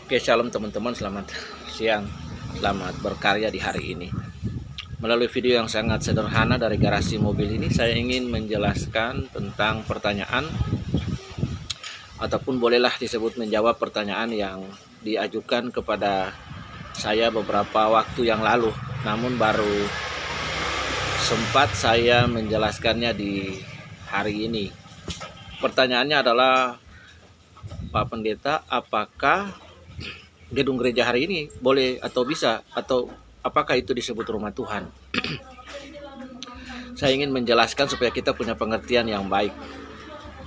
Oke, shalom teman-teman, selamat siang, selamat berkarya di hari ini. Melalui video yang sangat sederhana dari garasi mobil ini, saya ingin menjelaskan tentang pertanyaan, ataupun bolehlah disebut menjawab pertanyaan yang diajukan kepada saya beberapa waktu yang lalu, namun baru sempat saya menjelaskannya di hari ini. Pertanyaannya adalah, Pak Pendeta, apakah gedung gereja hari ini boleh atau bisa, atau apakah itu disebut rumah Tuhan? Saya ingin menjelaskan supaya kita punya pengertian yang baik.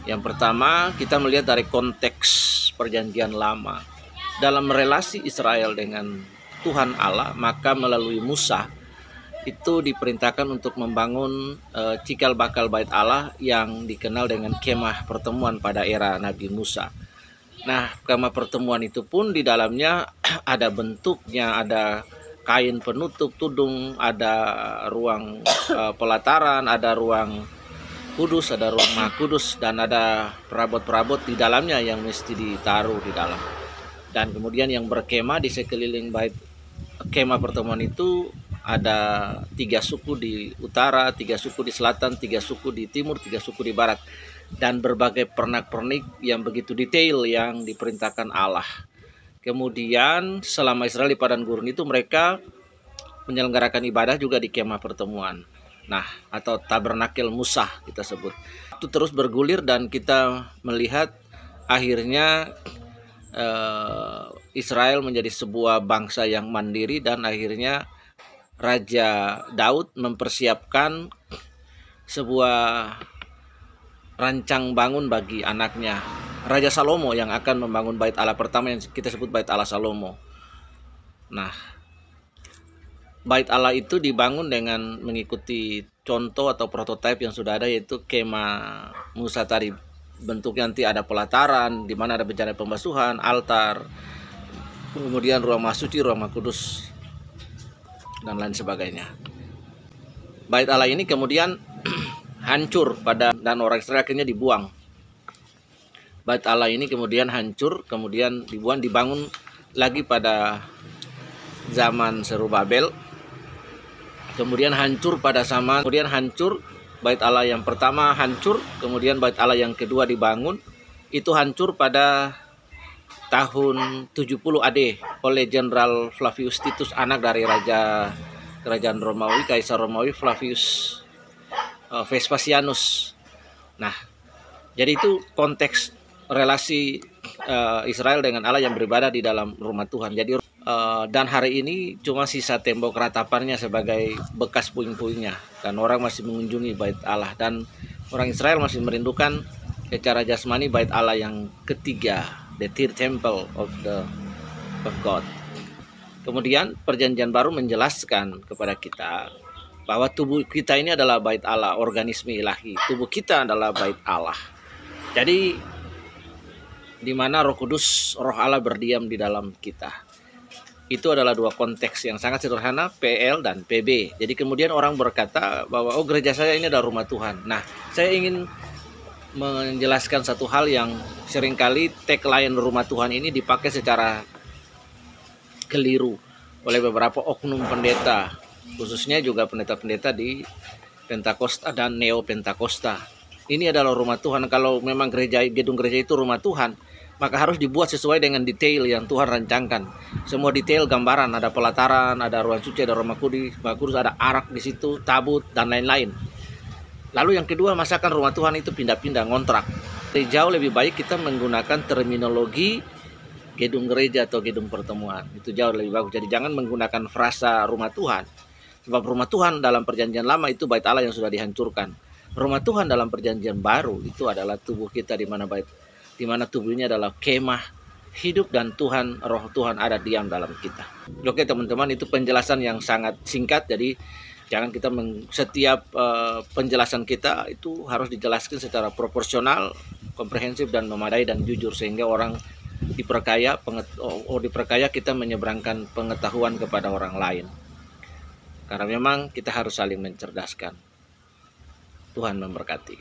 Yang pertama, kita melihat dari konteks perjanjian lama. Dalam relasi Israel dengan Tuhan Allah, maka melalui Musa itu diperintahkan untuk membangun cikal bakal bait Allah yang dikenal dengan kemah pertemuan pada era Nabi Musa. Nah, kemah pertemuan itu pun di dalamnya ada bentuknya, ada kain penutup tudung, ada ruang pelataran, ada ruang kudus, ada ruang maha kudus, dan ada perabot-perabot di dalamnya yang mesti ditaruh di dalam. Dan kemudian yang berkemah di sekeliling bait kemah pertemuan itu ada 3 suku di utara, 3 suku di selatan, 3 suku di timur, 3 suku di barat, dan berbagai pernak-pernik yang begitu detail yang diperintahkan Allah. Kemudian selama Israel di padang gurun itu mereka menyelenggarakan ibadah juga di kemah pertemuan. Nah, atau tabernakel Musa kita sebut. Itu terus bergulir dan kita melihat akhirnya Israel menjadi sebuah bangsa yang mandiri, dan akhirnya Raja Daud mempersiapkan sebuah rancang bangun bagi anaknya, Raja Salomo, yang akan membangun bait Allah pertama yang kita sebut bait Allah Salomo. Nah, bait Allah itu dibangun dengan mengikuti contoh atau prototipe yang sudah ada, yaitu kemah Musa tadi. Bentuknya nanti ada pelataran di mana ada bejana pembasuhan, altar, kemudian ruang maha suci, ruang maha kudus, dan lain sebagainya. Bait Allah ini kemudian hancur dan orang Israel akhirnya dibuang. Bait Allah ini kemudian hancur, kemudian dibangun lagi pada zaman Zerubabel. Kemudian hancur bait Allah yang pertama hancur, kemudian bait Allah yang kedua dibangun. Itu hancur pada tahun 70 AD oleh Jenderal Flavius Titus, anak dari kerajaan Romawi, Kaisar Romawi Flavius Vespasianus. Nah, jadi itu konteks relasi Israel dengan Allah yang beribadah di dalam rumah Tuhan. Jadi dan hari ini cuma sisa tembok ratapannya sebagai bekas puing-puingnya, dan orang masih mengunjungi bait Allah, dan orang Israel masih merindukan secara jasmani bait Allah yang ketiga, the third temple of God. Kemudian perjanjian baru menjelaskan kepada kita bahwa tubuh kita ini adalah bait Allah, organisme ilahi. Tubuh kita adalah bait Allah. Jadi di mana Roh Kudus, Roh Allah berdiam di dalam kita. Itu adalah dua konteks yang sangat sederhana, PL dan PB. Jadi kemudian orang berkata bahwa gereja saya ini adalah rumah Tuhan. Nah, saya ingin menjelaskan satu hal yang seringkali tagline rumah Tuhan ini dipakai secara keliru oleh beberapa oknum pendeta, khususnya juga pendeta-pendeta di Pentakosta dan Neo-Pentakosta. Ini adalah rumah Tuhan. Kalau memang gedung gereja itu rumah Tuhan, maka harus dibuat sesuai dengan detail yang Tuhan rancangkan. Semua detail gambaran, ada pelataran, ada ruang suci, ada rumah kudus, ada arak di situ, tabut, dan lain-lain. Lalu yang kedua, masakan rumah Tuhan itu pindah-pindah, ngontrak. Jadi jauh lebih baik kita menggunakan terminologi gedung gereja atau gedung pertemuan. Itu jauh lebih bagus. Jadi jangan menggunakan frasa rumah Tuhan. Sebab rumah Tuhan dalam perjanjian lama itu bait Allah yang sudah dihancurkan. Rumah Tuhan dalam perjanjian baru itu adalah tubuh kita, di mana tubuhnya adalah kemah hidup, dan Tuhan, Roh Tuhan ada diam dalam kita. Oke teman-teman, itu penjelasan yang sangat singkat. Jadi jangan kita setiap penjelasan kita itu harus dijelaskan secara proporsional, komprehensif, dan memadai, dan jujur, sehingga orang diperkaya kita menyeberangkan pengetahuan kepada orang lain. Karena memang kita harus saling mencerdaskan. Tuhan memberkati.